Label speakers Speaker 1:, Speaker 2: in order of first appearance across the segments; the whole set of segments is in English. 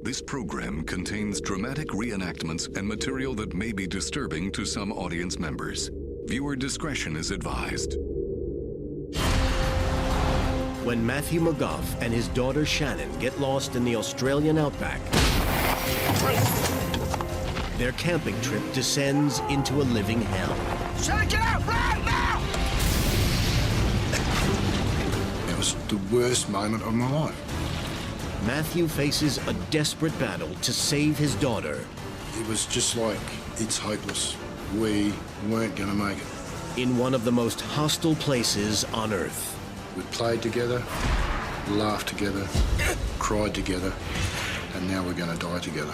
Speaker 1: This program contains dramatic reenactments and material that may be disturbing to some audience members. Viewer discretion is advised.
Speaker 2: When Mathew McGough and his daughter Shannon get lost in the Australian outback, their camping trip descends into a living hell.
Speaker 3: Shannon, get out! Run now!
Speaker 4: It was the worst moment of my life.
Speaker 2: Mathew faces a desperate battle to save his daughter.
Speaker 4: It was just like, it's hopeless. We weren't going to make it.
Speaker 2: In one of the most hostile places on Earth.
Speaker 4: We played together, laughed together, cried together, and now we're going to die together.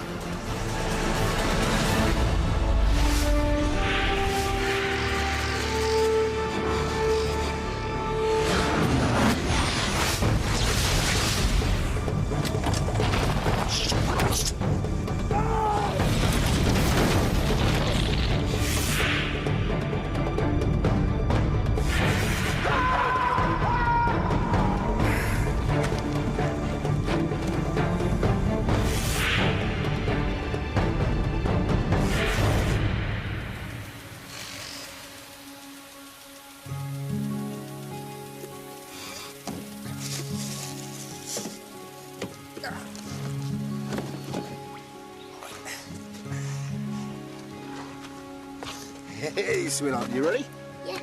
Speaker 3: Hey, sweetheart, you ready?
Speaker 5: Yeah.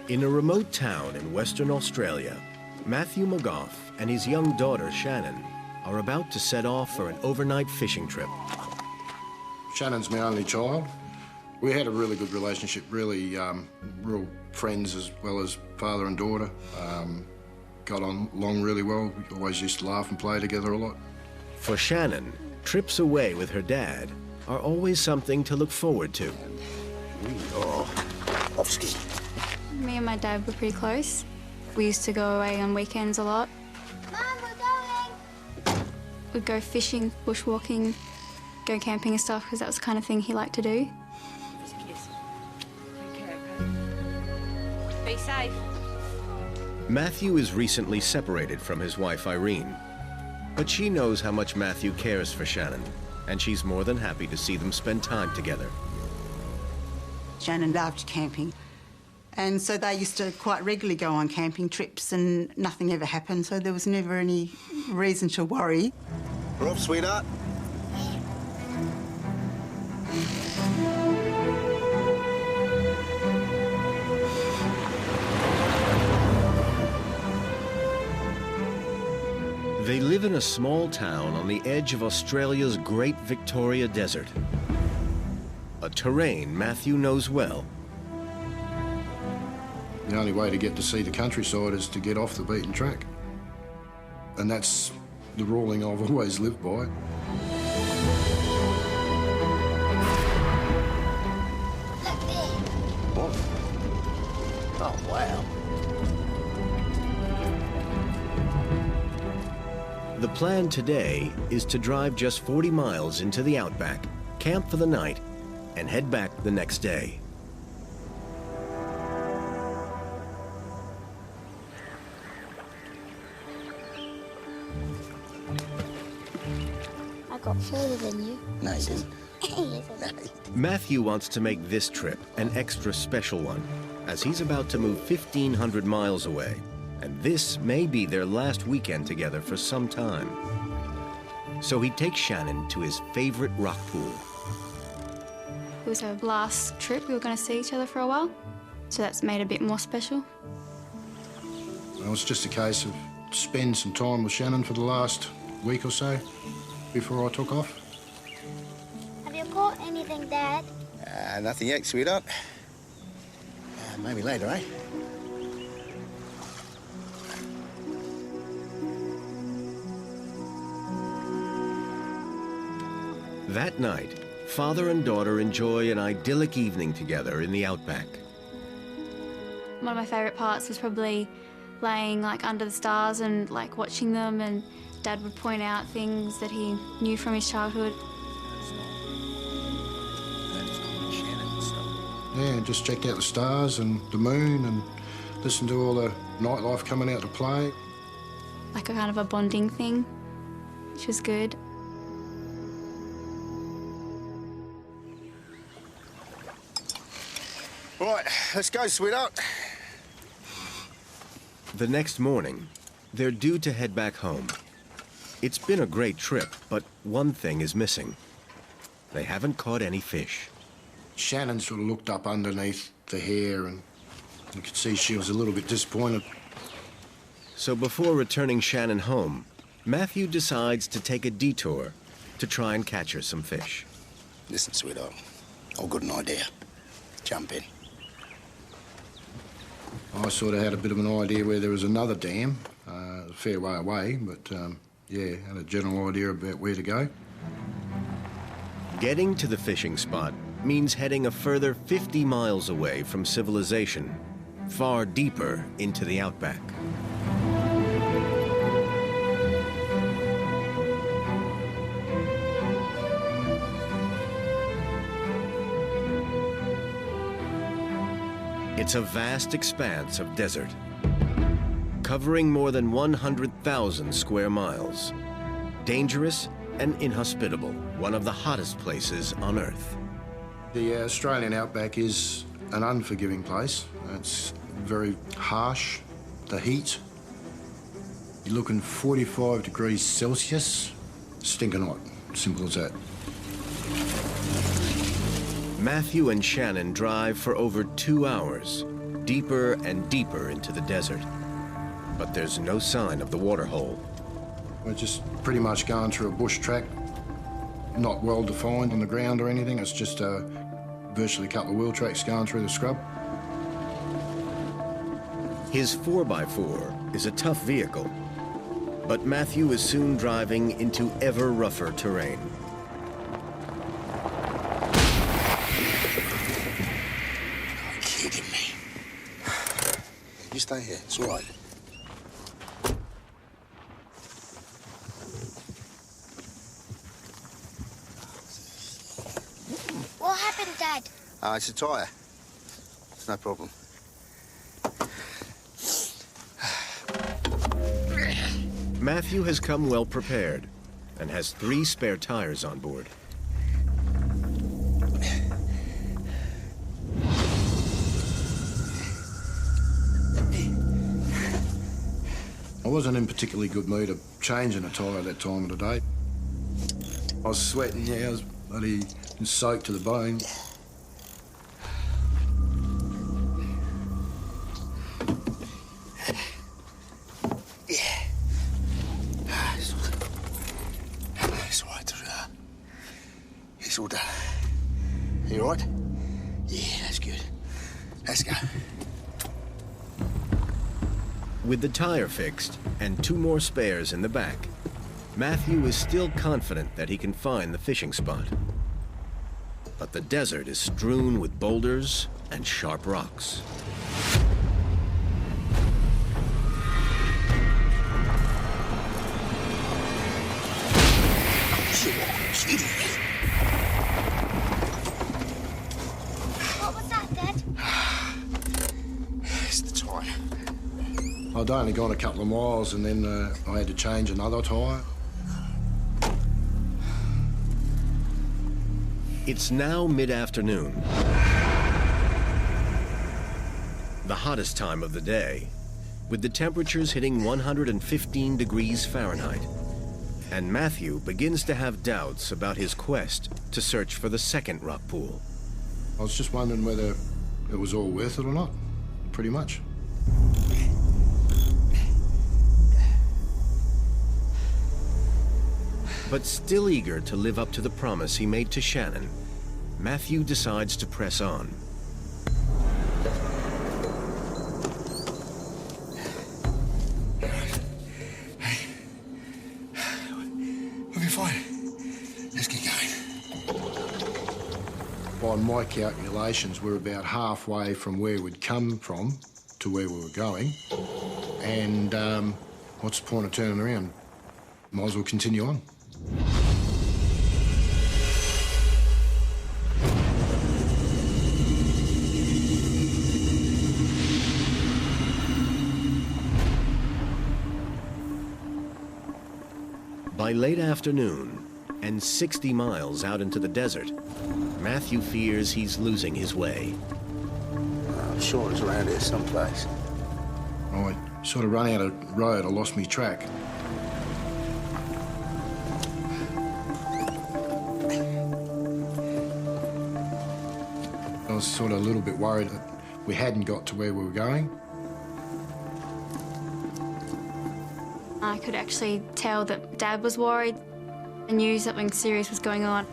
Speaker 2: In a remote town in Western Australia, Mathew McGough and his young daughter Shannon are about to set off for an overnight fishing trip.
Speaker 4: Shannon's my only child. We had a really good relationship, really real friends as well as father and daughter. Got on along really well. We always used to laugh and play together a lot.
Speaker 2: For Shannon, trips away with her dad are always something to look forward to.
Speaker 3: Off ski.
Speaker 5: Me and my dad were pretty close. We used to go away on weekends a lot.
Speaker 6: Mum, we're going!
Speaker 5: We'd go fishing, bushwalking, go camping and stuff, because that was the kind of thing he liked to do.
Speaker 7: Be safe.
Speaker 2: Mathew is recently separated from his wife Irene, but she knows how much Mathew cares for Shannon, and she's more than happy to see them spend time together.
Speaker 8: Shannon loved camping, and so they used to quite regularly go on camping trips and nothing ever happened, so there was never any reason to worry.
Speaker 3: We're off, sweetheart.
Speaker 2: They live in a small town on the edge of Australia's Great Victoria Desert. A terrain Mathew knows well.
Speaker 4: The only way to get to see the countryside is to get off the beaten track. And that's the ruling I've always lived by.
Speaker 6: Look there.
Speaker 3: What? Oh, wow.
Speaker 2: The plan today is to drive just 40 miles into the outback, camp for the night, and head back the next day.
Speaker 6: I got further than you.
Speaker 3: No, you didn't.
Speaker 6: Yes, I did.
Speaker 2: Mathew wants to make this trip an extra special one, as he's about to move 1,500 miles away, and this may be their last weekend together for some time. So he takes Shannon to his favorite rock pool.
Speaker 5: It was our last trip. We were going to see each other for a while, so that's made it a bit more special.
Speaker 4: It was just a case of spend some time with Shannon for the last week or so before I took off.
Speaker 6: Have you caught anything, Dad?
Speaker 3: Nothing yet, sweetheart. Maybe later, eh?
Speaker 2: That night, father and daughter enjoy an idyllic evening together in the outback.
Speaker 5: One of my favourite parts was probably laying under the stars and watching them, and Dad would point out things that he knew from his childhood.
Speaker 4: Yeah, just checked out the stars and the moon and listened to all the nightlife coming out to play.
Speaker 5: Like a kind of a bonding thing, which was good.
Speaker 3: Right, let's go, sweetheart.
Speaker 2: The next morning, they're due to head back home. It's been a great trip, but one thing is missing. They haven't caught any fish.
Speaker 4: Shannon sort of looked up underneath the hair and you could see she was a little bit disappointed.
Speaker 2: So before returning Shannon home, Matthew decides to take a detour to try and catch her some fish.
Speaker 3: Listen, sweetheart, I've got an idea. Jump in.
Speaker 4: I sort of had a bit of an idea where there was another dam, a fair way away, but yeah, had a general idea about where to go.
Speaker 2: Getting to the fishing spot means heading a further 50 miles away from civilization, far deeper into the outback. It's a vast expanse of desert, covering more than 100,000 square miles. Dangerous and inhospitable, one of the hottest places on Earth.
Speaker 4: The Australian Outback is an unforgiving place. It's very harsh, the heat. You're looking 45 degrees Celsius, stinking hot, simple as that.
Speaker 2: Matthew and Shannon drive for over 2 hours, deeper and deeper into the desert. But there's no sign of the waterhole.
Speaker 4: We're just pretty much going through a bush track, not well defined on the ground or anything. It's just virtually a couple of wheel tracks going through the scrub.
Speaker 2: His 4x4 is a tough vehicle, but Matthew is soon driving into ever rougher terrain.
Speaker 3: Kidding me. You stay here, it's all right.
Speaker 6: What happened, Dad?
Speaker 3: It's a tyre. It's no problem.
Speaker 2: Matthew has come well prepared and has 3 spare tires on board.
Speaker 4: I wasn't in particularly good mood of changing a tyre at that time of the day. I was sweating, yeah, I was bloody soaked to the bone.
Speaker 3: It's all right. It's all done. You all right? Yeah, that's good. Let's go.
Speaker 2: With the tire fixed and 2 more spares in the back, Matthew is still confident that he can find the fishing spot. But the desert is strewn with boulders and sharp rocks.
Speaker 6: What was that, Dad?
Speaker 3: It's the tyre.
Speaker 4: I'd only gone a couple of miles and then I had to change another tyre.
Speaker 2: It's now mid-afternoon, the hottest time of the day, with the temperatures hitting 115 degrees Fahrenheit. And Matthew begins to have doubts about his quest to search for the second rock pool.
Speaker 4: I was just wondering whether it was all worth it or not, pretty much.
Speaker 2: But still eager to live up to the promise he made to Shannon, Matthew decides to press on.
Speaker 3: We'll be fine. Let's get going.
Speaker 4: By my calculations, we're about halfway from where we'd come from to where we were going. And what's the point of turning around? Might as well continue on.
Speaker 2: By late afternoon, and 60 miles out into the desert, Matthew fears he's losing his way.
Speaker 3: I'm sure it's around here someplace.
Speaker 4: I sort of run out of road. I lost me track. I was sort of a little bit worried that we hadn't got to where we were going.
Speaker 5: I could actually tell that Dad was worried. I knew something serious was going on.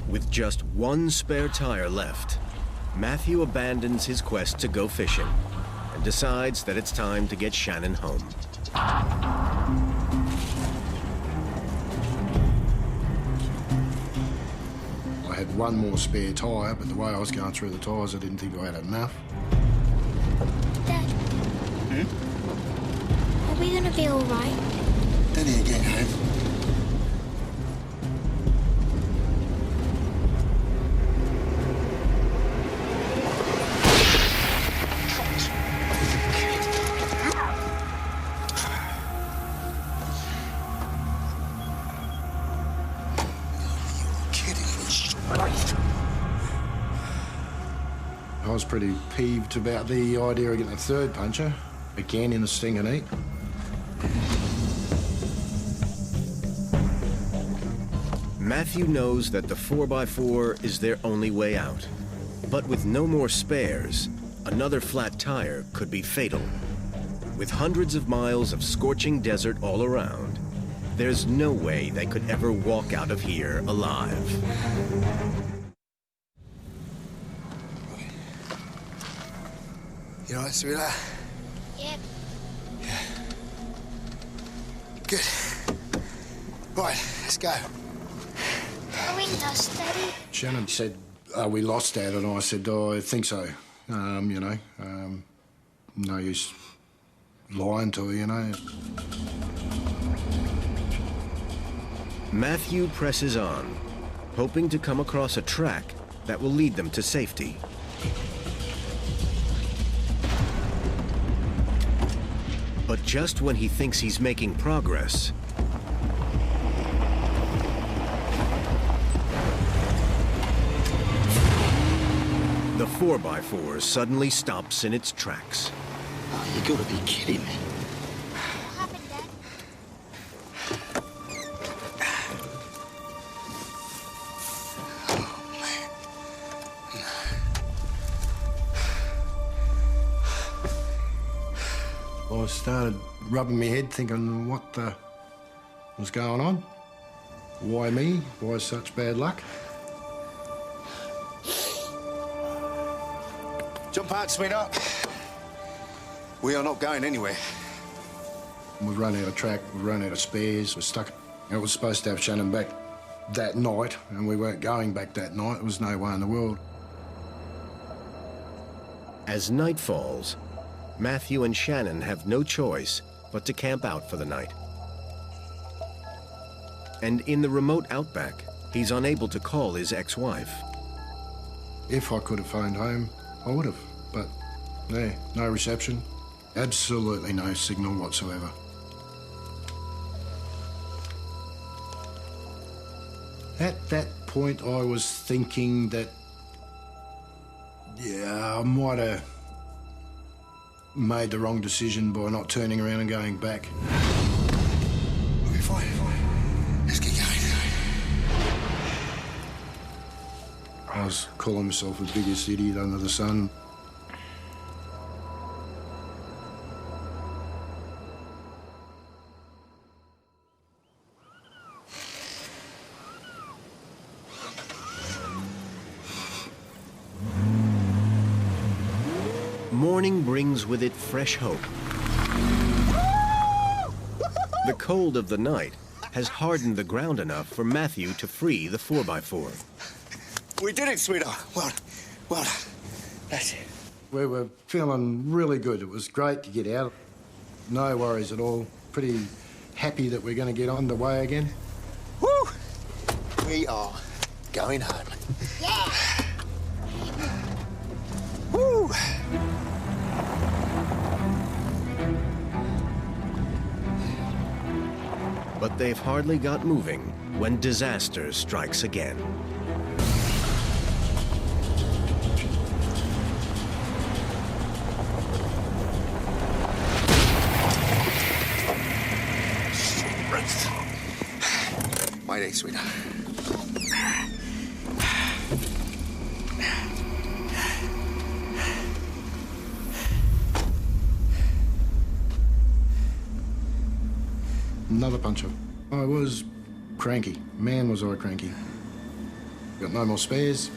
Speaker 2: With just one spare tire left, Matthew abandons his quest to go fishing and decides that it's time to get Shannon home.
Speaker 4: I had one more spare tyre, but the way I was going through the tyres, I didn't think I had enough.
Speaker 6: Dad. Are we gonna be all right?
Speaker 3: Daddy again, home.
Speaker 4: I was pretty peeved about the idea of getting a third puncher, again in the stinging heat.
Speaker 2: Matthew knows that the 4x4 is their only way out. But with no more spares, another flat tire could be fatal. With hundreds of miles of scorching desert all around, there's no way they could ever walk out of here alive.
Speaker 3: You all right, sweetheart?
Speaker 6: Yep.
Speaker 3: Good. Right, let's go.
Speaker 6: Going us, Daddy.
Speaker 4: Shannon said, we lost Dad, and I said, oh, I think so. No use lying to her, you know.
Speaker 2: Matthew presses on, hoping to come across a track that will lead them to safety. But just when he thinks he's making progress, the 4x4 suddenly stops in its tracks.
Speaker 3: Oh, you gotta be kidding me.
Speaker 6: What happened, Dad?
Speaker 4: I started rubbing my head, thinking, what the was going on? Why me? Why such bad luck?
Speaker 3: Jump out, sweetheart. We are not going anywhere.
Speaker 4: We've run out of track, we've run out of spares, we're stuck. I was supposed to have Shannon back that night, and we weren't going back that night. There was no way in the world.
Speaker 2: As night falls, Matthew and Shannon have no choice but to camp out for the night. And in the remote outback, he's unable to call his ex-wife.
Speaker 4: If I could have phoned home, I would have. But, yeah, no reception. Absolutely no signal whatsoever. At that point, I was thinking that, yeah, I might have made the wrong decision by not turning around and going back.
Speaker 3: We'll be fine. Let's get going.
Speaker 4: I was calling myself the biggest idiot under the sun.
Speaker 2: Morning brings with it fresh hope. The cold of the night has hardened the ground enough for Matthew to free the 4x4.
Speaker 3: We did it, sweetheart. Well done. That's it.
Speaker 4: We were feeling really good. It was great to get out. No worries at all. Pretty happy that we're going to get on the way again.
Speaker 3: Woo! We are going home.
Speaker 6: Yeah.
Speaker 3: Woo!
Speaker 2: But they've hardly got moving when disaster strikes again.
Speaker 3: Mayday, sweetheart.
Speaker 4: Another puncher. I was cranky. Man, was I cranky. Got no more spares.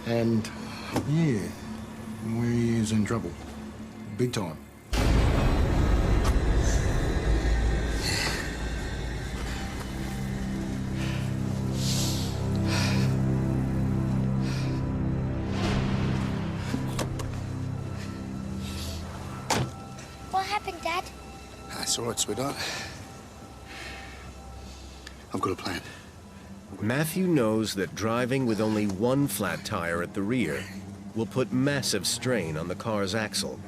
Speaker 4: And, yeah, we is in trouble. Big time.
Speaker 6: What happened, Dad?
Speaker 3: That's all right, sweetheart. I've got a plan.
Speaker 2: Matthew knows that driving with only one flat tire at the rear will put massive strain on the car's axle.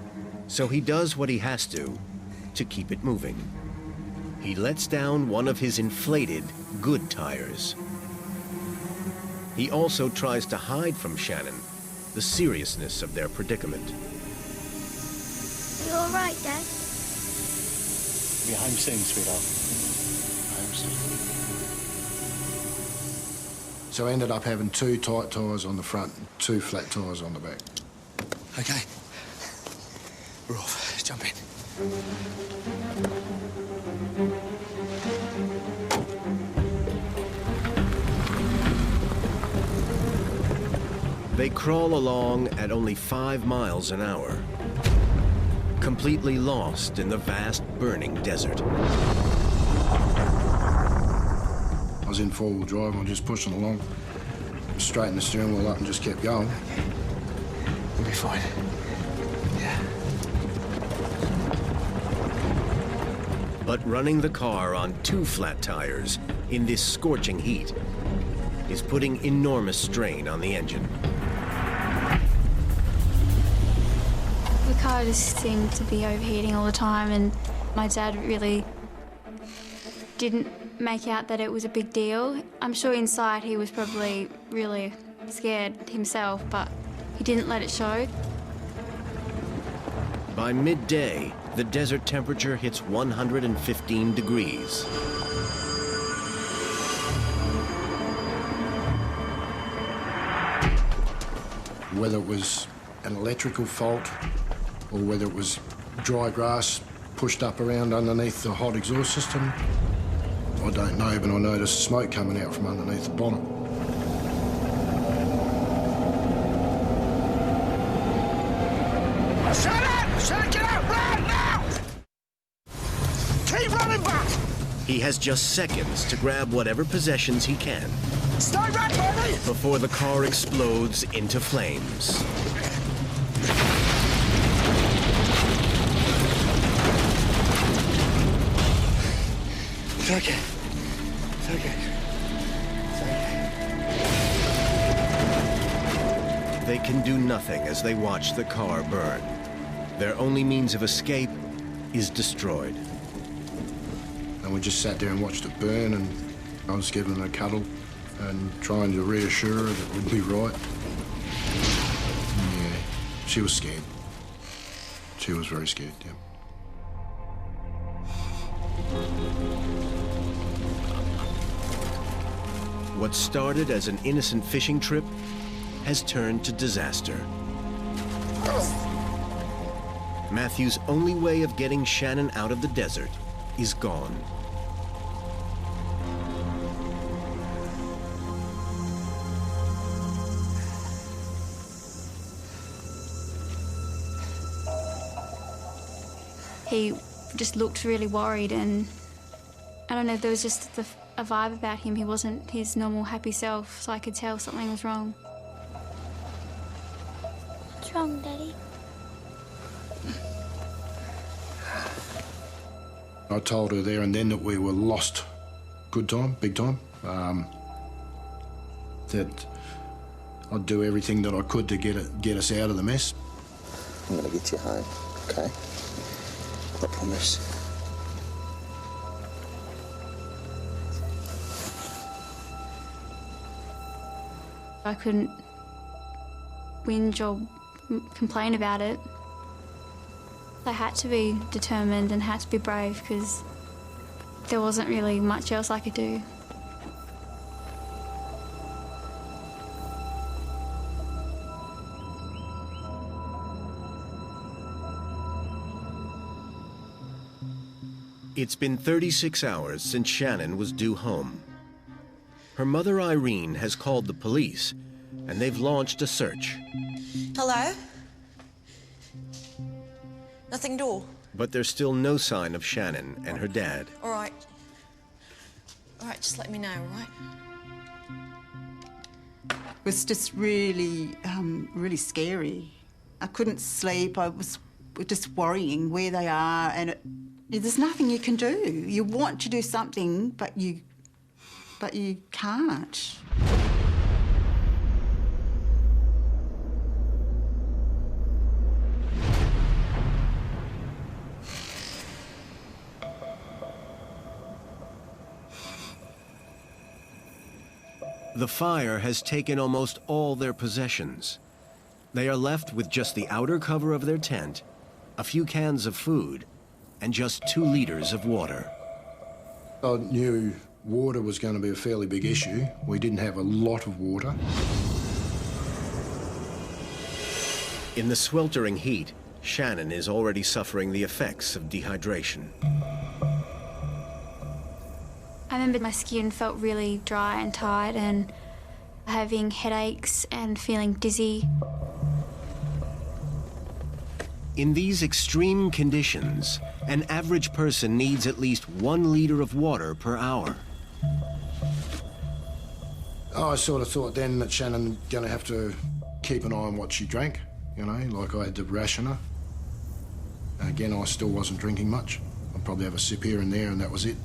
Speaker 2: So he does what he has to keep it moving. He lets down one of his inflated good tires. He also tries to hide from Shannon the seriousness of their predicament.
Speaker 6: You all right, Dad?
Speaker 3: Be home soon, sweetheart. Home soon.
Speaker 4: So I ended up having 2 tight tyres on the front and 2 flat tyres on the back.
Speaker 3: Okay. We're off. Let's jump in.
Speaker 2: They crawl along at only 5 miles an hour, completely lost in the vast burning desert.
Speaker 4: I was in 4-wheel drive, I was just pushing along, straightened the steering wheel up and just kept going.
Speaker 3: We'll be fine. Yeah.
Speaker 2: But running the car on 2 flat tires in this scorching heat is putting enormous strain on the engine.
Speaker 5: The car just seemed to be overheating all the time, and my dad really didn't make out that it was a big deal. I'm sure inside he was probably really scared himself, but he didn't let it show.
Speaker 2: By midday, the desert temperature hits 115 degrees.
Speaker 4: Whether it was an electrical fault or whether it was dry grass pushed up around underneath the hot exhaust system, I don't know, but I noticed smoke coming out from underneath the bonnet.
Speaker 3: Shannon, get out! Run now! Keep running back!
Speaker 2: He has just seconds to grab whatever possessions he can
Speaker 3: Stay back, baby!
Speaker 2: before the car explodes into flames.
Speaker 3: It's okay. It's okay. It's okay.
Speaker 2: They can do nothing as they watch the car burn. Their only means of escape is destroyed.
Speaker 4: And we just sat there and watched it burn, and I was giving her a cuddle and trying to reassure her that we'd be right. Yeah, she was scared. She was very scared, yeah.
Speaker 2: What started as an innocent fishing trip has turned to disaster. Matthew's only way of getting Shannon out of the desert is gone.
Speaker 5: He just looked really worried, and I don't know, there was just a vibe about him. He wasn't his normal happy self, so I could tell something was wrong.
Speaker 6: What's wrong, Daddy?
Speaker 4: I told her there and then that we were lost. Good time, big time. That I'd do everything that I could to get us out of the mess.
Speaker 3: I'm gonna get you home, okay? I promise.
Speaker 5: I couldn't whinge or complain about it. I had to be determined and had to be brave because there wasn't really much else I could do.
Speaker 2: It's been 36 hours since Shannon was due home. Her mother, Irene, has called the police, and they've launched a search.
Speaker 7: Hello? Nothing door.
Speaker 2: But there's still no sign of Shannon and her dad.
Speaker 7: All right. All right, just let me know, all right?
Speaker 8: It was just really, really scary. I couldn't sleep. I was just worrying where they are, and there's nothing you can do. You want to do something, but you can't.
Speaker 2: The fire has taken almost all their possessions. They are left with just the outer cover of their tent, a few cans of food, and just 2 liters of water.
Speaker 4: I knew water was going to be a fairly big issue. We didn't have a lot of water.
Speaker 2: In the sweltering heat, Shannon is already suffering the effects of dehydration.
Speaker 5: I remember my skin felt really dry and tired and having headaches and feeling dizzy.
Speaker 2: In these extreme conditions, an average person needs at least 1 liter of water per hour.
Speaker 4: I sort of thought then that Shannon going to have to keep an eye on what she drank, you know, like I had to ration her. Again, I still wasn't drinking much. I'd probably have a sip here and there and that was it.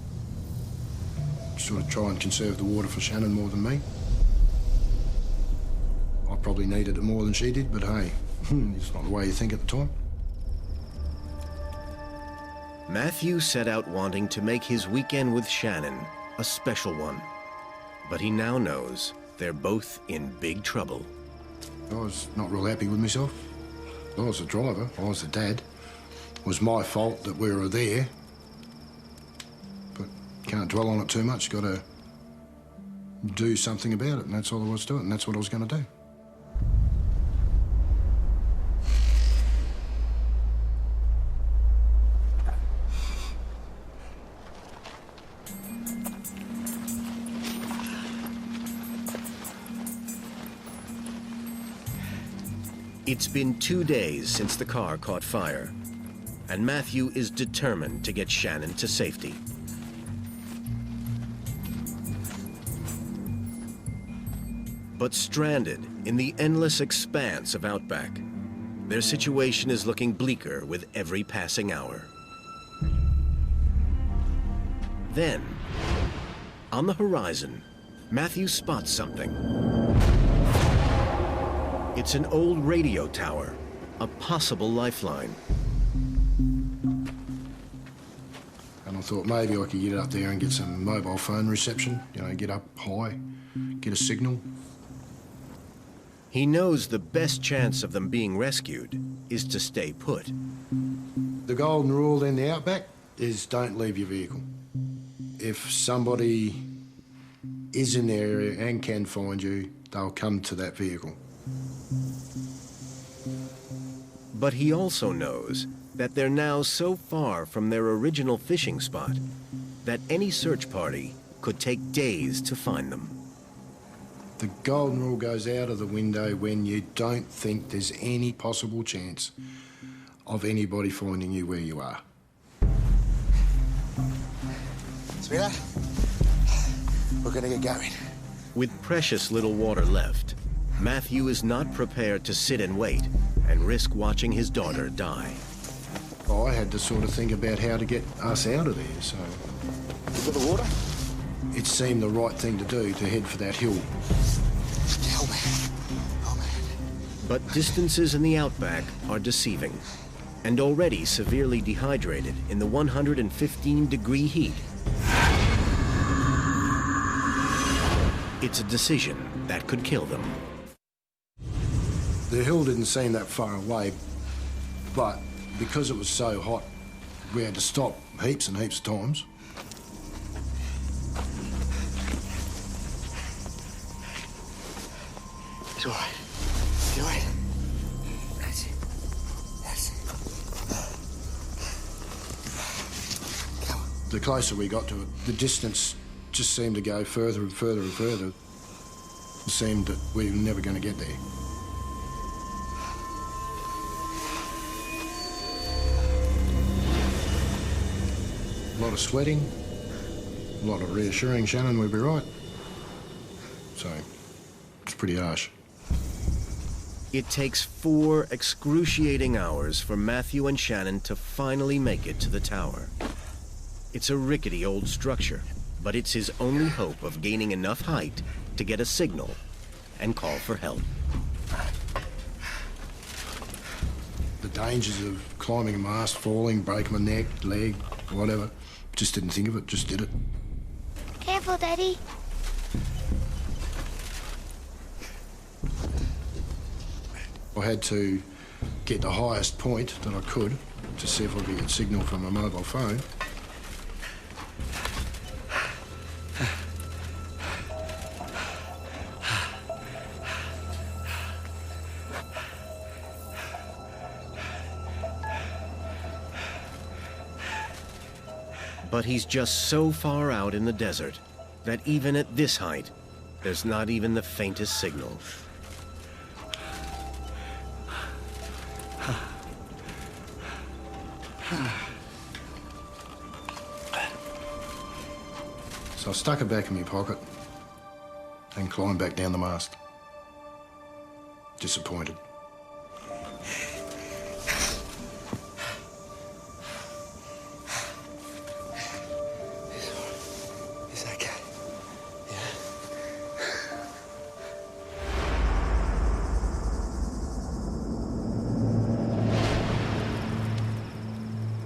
Speaker 4: Sort of try and conserve the water for Shannon more than me. I probably needed it more than she did, but hey, it's not the way you think at the time.
Speaker 2: Matthew set out wanting to make his weekend with Shannon a special one. But he now knows they're both in big trouble.
Speaker 4: I was not real happy with myself. I was the driver, I was the dad. It was my fault that we were there. But can't dwell on it too much, got to do something about it, and that's all there was to it, and that's what I was going to do.
Speaker 2: It's been 2 days since the car caught fire, and Matthew is determined to get Shannon to safety. But stranded in the endless expanse of Outback, their situation is looking bleaker with every passing hour. Then, on the horizon, Matthew spots something. It's an old radio tower, a possible lifeline.
Speaker 4: And I thought maybe I could get up there and get some mobile phone reception, you know, get up high, get a signal.
Speaker 2: He knows the best chance of them being rescued is to stay put.
Speaker 4: The golden rule in the Outback is don't leave your vehicle. If somebody is in the area and can find you, they'll come to that vehicle.
Speaker 2: But he also knows that they're now so far from their original fishing spot that any search party could take days to find them.
Speaker 4: The golden rule goes out of the window when you don't think there's any possible chance of anybody finding you where you are.
Speaker 3: Sweetheart, we're gonna get going.
Speaker 2: With precious little water left, Matthew is not prepared to sit and wait and risk watching his daughter die.
Speaker 4: I had to sort of think about how to get us out of there, so...
Speaker 3: You got the water?
Speaker 4: It seemed the right thing to do to head for that hill.
Speaker 3: Oh, man. Oh, man.
Speaker 2: But distances in the Outback are deceiving, and already severely dehydrated in the 115-degree heat. It's a decision that could kill them.
Speaker 4: The hill didn't seem that far away, but because it was so hot, we had to stop heaps and heaps of times.
Speaker 3: It's all right. You all right? That's it. That's it. Come on.
Speaker 4: The closer we got to it, the distance just seemed to go further and further and further. It seemed that we were never going to get there. A lot of sweating, a lot of reassuring Shannon we'd be right. So, it's pretty harsh.
Speaker 2: It takes 4 excruciating hours for Mathew and Shannon to finally make it to the tower. It's a rickety old structure, but it's his only hope of gaining enough height to get a signal and call for help.
Speaker 4: The dangers of climbing a mast, falling, breaking my neck, leg, whatever. Just didn't think of it, just did it.
Speaker 6: Careful, Daddy.
Speaker 4: I had to get the highest point that I could to see if I could get signal from a mobile phone.
Speaker 2: But he's just so far out in the desert that even at this height, there's not even the faintest signal.
Speaker 4: So I stuck it back in my pocket and climbed back down the mast. Disappointed.
Speaker 3: It's okay. Yeah.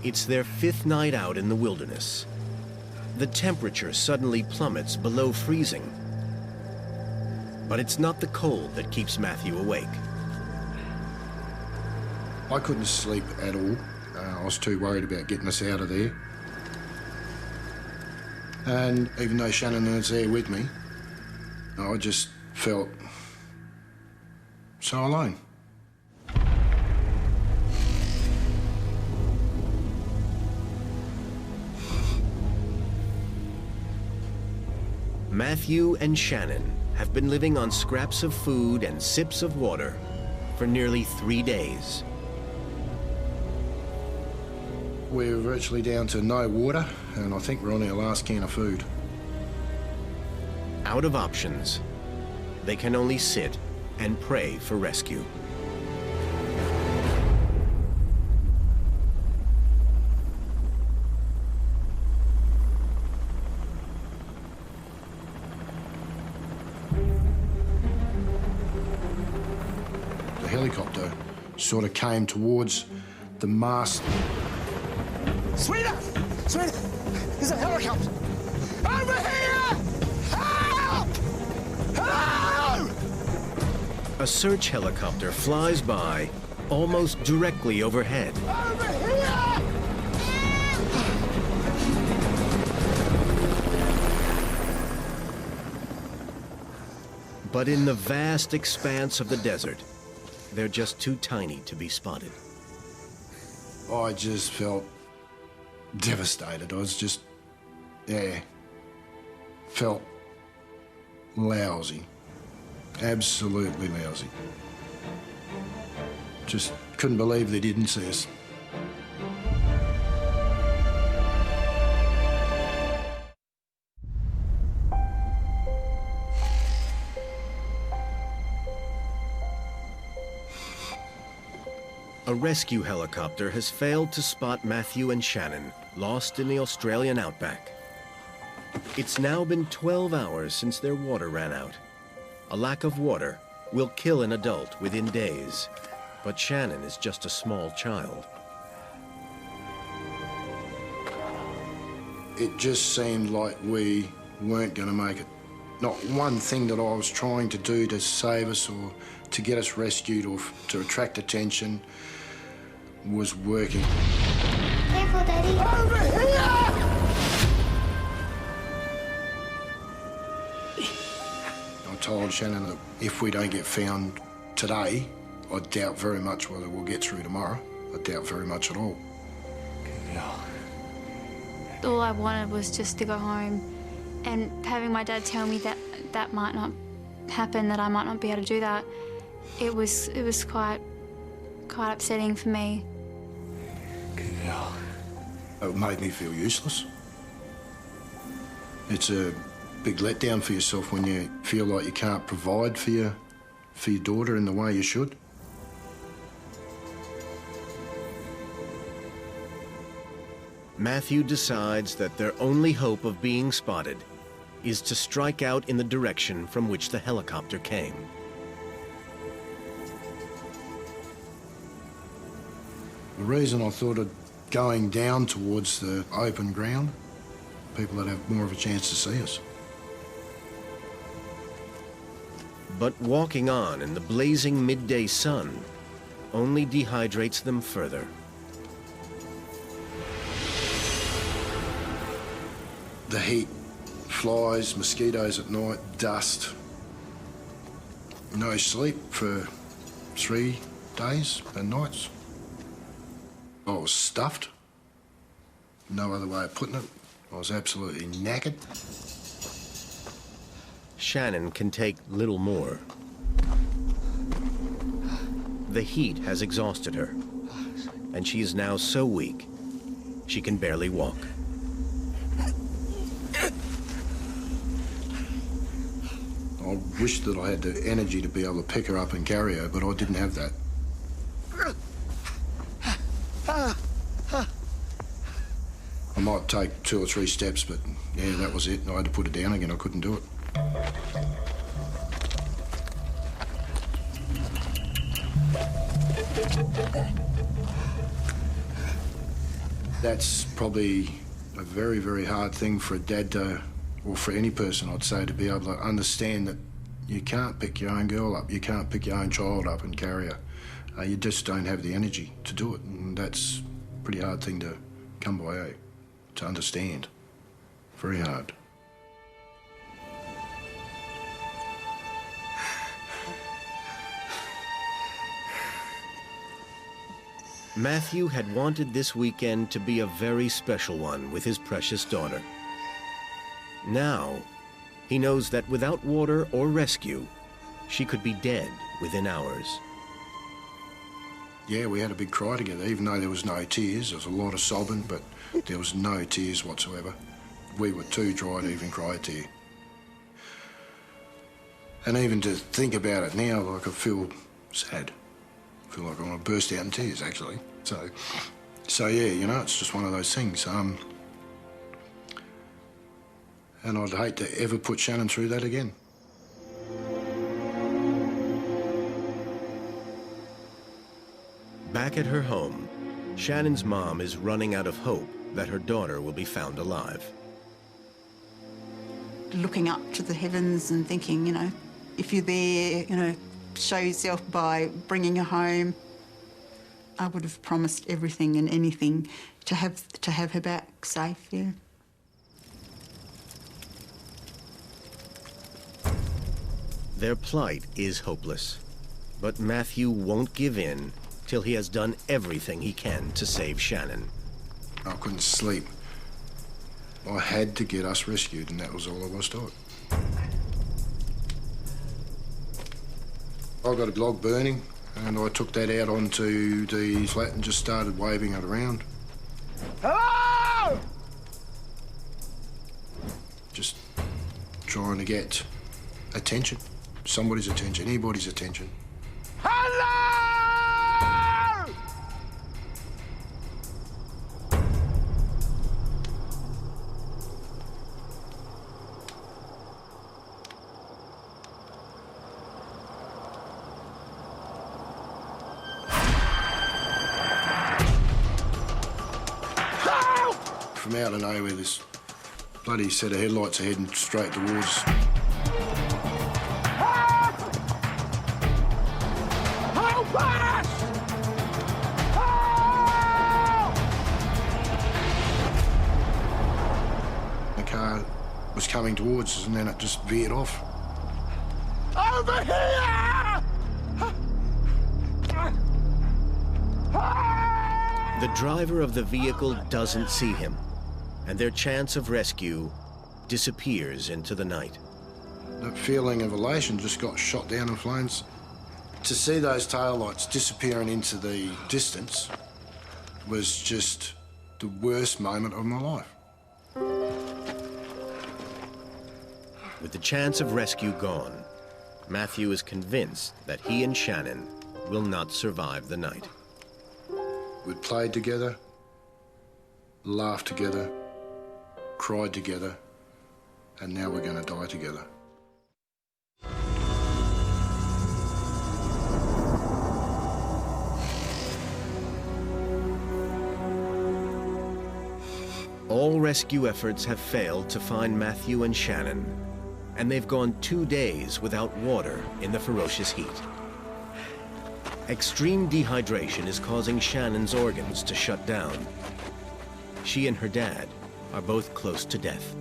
Speaker 2: It's their 5th night out in the wilderness. The temperature suddenly plummets below freezing. But it's not the cold that keeps Mathew awake.
Speaker 4: I couldn't sleep at all. I was too worried about getting us out of there. And even though Shannon was there with me, I just felt so alone.
Speaker 2: Mathew and Shannon have been living on scraps of food and sips of water for nearly 3 days.
Speaker 4: We're virtually down to no water, and I think we're on our last can of food.
Speaker 2: Out of options, they can only sit and pray for rescue.
Speaker 4: The helicopter sort of came towards the mast.
Speaker 3: Sweetheart! Sweetheart! There's a helicopter! Over here! Help! Hello!
Speaker 2: A search helicopter flies by, almost directly overhead.
Speaker 3: Over here!
Speaker 2: But in the vast expanse of the desert, they're just too tiny to be spotted.
Speaker 4: I just felt devastated. I was just, felt lousy. Absolutely lousy. Just couldn't believe they didn't see us.
Speaker 2: A rescue helicopter has failed to spot Mathew and Shannon, lost in the Australian outback. It's now been 12 hours since their water ran out. A lack of water will kill an adult within days, but Shannon is just a small child.
Speaker 4: It just seemed like we weren't going to make it. Not one thing that I was trying to do to save us or to get us rescued or to attract attention was working.
Speaker 6: Careful, Daddy.
Speaker 3: Over here!
Speaker 4: I told Shannon that if we don't get found today, I doubt very much whether we'll get through tomorrow. I doubt very much at all.
Speaker 5: All I wanted was just to go home, and having my dad tell me that that might not happen, that I might not be able to do that, it was quite upsetting for me.
Speaker 4: It made me feel useless. It's a big letdown for yourself when you feel like you can't provide for your daughter in the way you should.
Speaker 2: Matthew decides that their only hope of being spotted is to strike out in the direction from which the helicopter came.
Speaker 4: The reason I thought of going down towards the open ground, people that have more of a chance to see us.
Speaker 2: But walking on in the blazing midday sun only dehydrates them further.
Speaker 4: The heat, flies, mosquitoes at night, dust. No sleep for 3 days and nights. I was stuffed. No other way of putting it. I was absolutely knackered.
Speaker 2: Shannon can take little more. The heat has exhausted her, and she is now so weak she can barely walk.
Speaker 4: I wished that I had the energy to be able to pick her up and carry her, but I didn't have that. I might take 2 or 3 steps, but yeah, that was it. I had to put her down again. I couldn't do it. That's probably a very, very hard thing for a dad to, or for any person, I'd say, to be able to understand that you can't pick your own girl up, you can't pick your own child up and carry her. You just don't have the energy to do it, and that's a pretty hard thing to come by, to understand. Very hard.
Speaker 2: Matthew had wanted this weekend to be a very special one with his precious daughter. Now, he knows that without water or rescue, she could be dead within hours.
Speaker 4: Yeah, we had a big cry together, even though there was no tears. There was a lot of sobbing, but there was no tears whatsoever. We were too dry to even cry a tear. And even to think about it now, like, I feel sad. I feel like I want to burst out in tears, actually. So yeah, you know, it's just one of those things. And I'd hate to ever put Shannon through that again.
Speaker 2: Back at her home, Shannon's mom is running out of hope that her daughter will be found alive.
Speaker 8: Looking up to the heavens and thinking, you know, if you're there, you know, show yourself by bringing her home. I would have promised everything and anything to have her back safe, yeah.
Speaker 2: Their plight is hopeless, but Matthew won't give in till he has done everything he can to save Shannon.
Speaker 4: I couldn't sleep. I had to get us rescued, and that was all there was to it. I got a log burning, and I took that out onto the flat and just started waving it around.
Speaker 3: Hello!
Speaker 4: Just trying to get attention. Somebody's attention, anybody's attention.
Speaker 3: Hello!
Speaker 4: From out of nowhere, this bloody set of headlights are heading straight towards us. The car was coming towards us and then it just veered off.
Speaker 3: Over here!
Speaker 2: The driver of the vehicle doesn't see him, and their chance of rescue disappears into the night.
Speaker 4: That feeling of elation just got shot down in flames. To see those taillights disappearing into the distance was just the worst moment of my life.
Speaker 2: With the chance of rescue gone, Matthew is convinced that he and Shannon will not survive the night.
Speaker 4: We'd played together, laughed together, cried together, and now we're going to die together.
Speaker 2: All rescue efforts have failed to find Matthew and Shannon, and they've gone 2 days without water in the ferocious heat. Extreme dehydration is causing Shannon's organs to shut down. She and her dad are both close to death.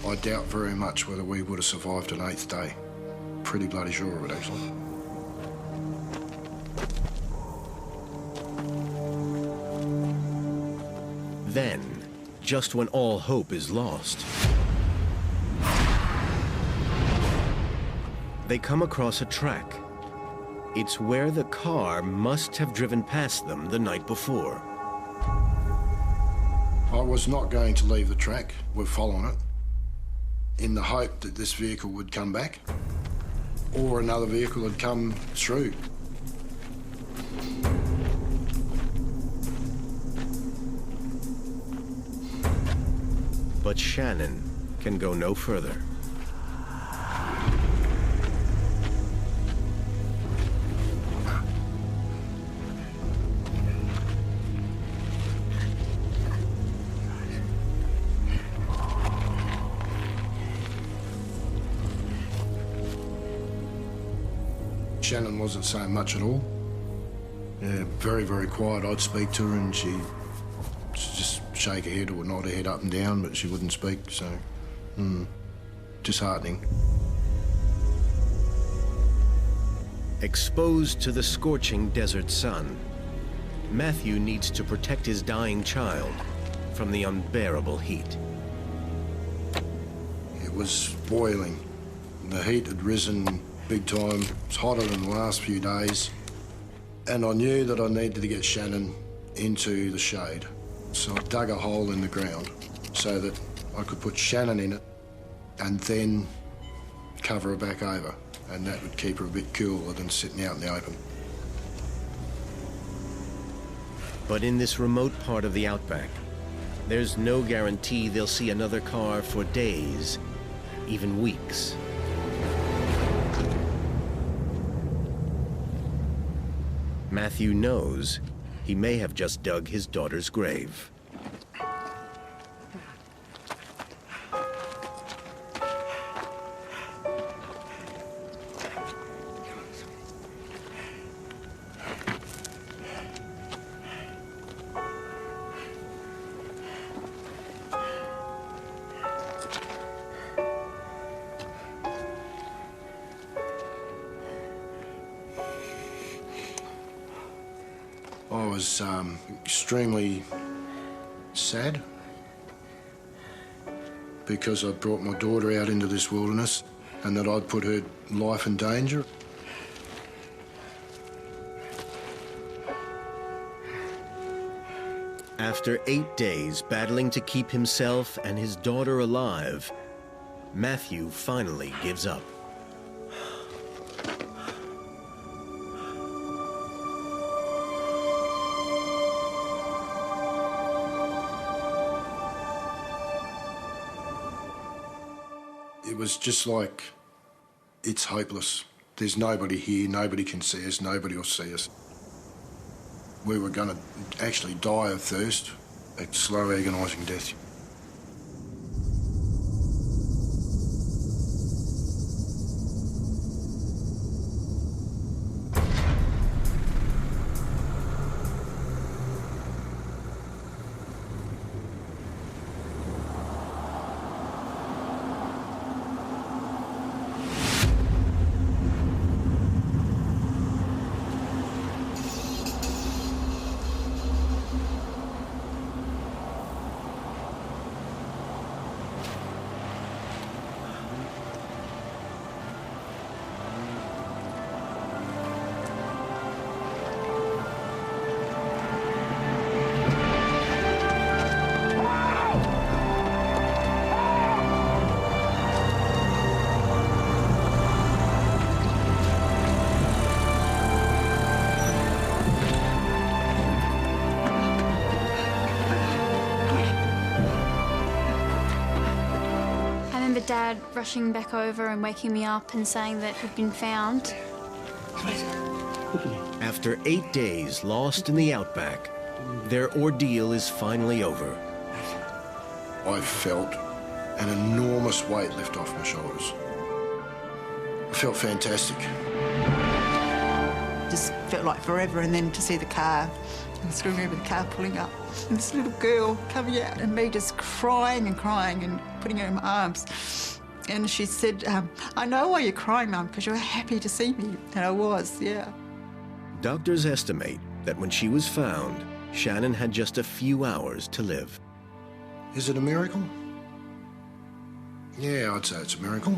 Speaker 4: I doubt very much whether we would have survived an 8th day. Pretty bloody sure of it, actually.
Speaker 2: Then, just when all hope is lost, they come across a track. It's where the car must have driven past them the night before.
Speaker 4: I was not going to leave the track. We're following it in the hope that this vehicle would come back or another vehicle had come through.
Speaker 2: But Shannon can go no further.
Speaker 4: Shannon wasn't saying much at all. Yeah, very, very quiet. I'd speak to her and she'd just shake her head or nod her head up and down, but she wouldn't speak, so disheartening.
Speaker 2: Exposed to the scorching desert sun, Matthew needs to protect his dying child from the unbearable heat.
Speaker 4: It was boiling. The heat had risen big time. It was hotter than the last few days. And I knew that I needed to get Shannon into the shade. So I dug a hole in the ground so that I could put Shannon in it and then cover her back over. And that would keep her a bit cooler than sitting out in the open.
Speaker 2: But in this remote part of the outback, there's no guarantee they'll see another car for days, even weeks. Matthew knows he may have just dug his daughter's grave.
Speaker 4: I was extremely sad because I'd brought my daughter out into this wilderness and that I'd put her life in danger.
Speaker 2: After 8 days battling to keep himself and his daughter alive, Matthew finally gives up.
Speaker 4: It was just like, it's hopeless. There's nobody here, nobody can see us, nobody will see us. We were going to actually die of thirst, a slow, agonising death.
Speaker 5: Dad rushing back over and waking me up and saying that he'd been found.
Speaker 2: After 8 days lost in the outback, their ordeal is finally over.
Speaker 4: I felt an enormous weight lift off my shoulders. I felt fantastic.
Speaker 8: Just felt like forever, and then to see the car, I still remember the car pulling up, and this little girl coming out, and me just crying and crying and putting her in my arms. And she said, I know why you're crying, Mum, because you're happy to see me. And I was, yeah.
Speaker 2: Doctors estimate that when she was found, Shannon had just a few hours to live.
Speaker 4: Is it a miracle? Yeah, I'd say it's a miracle.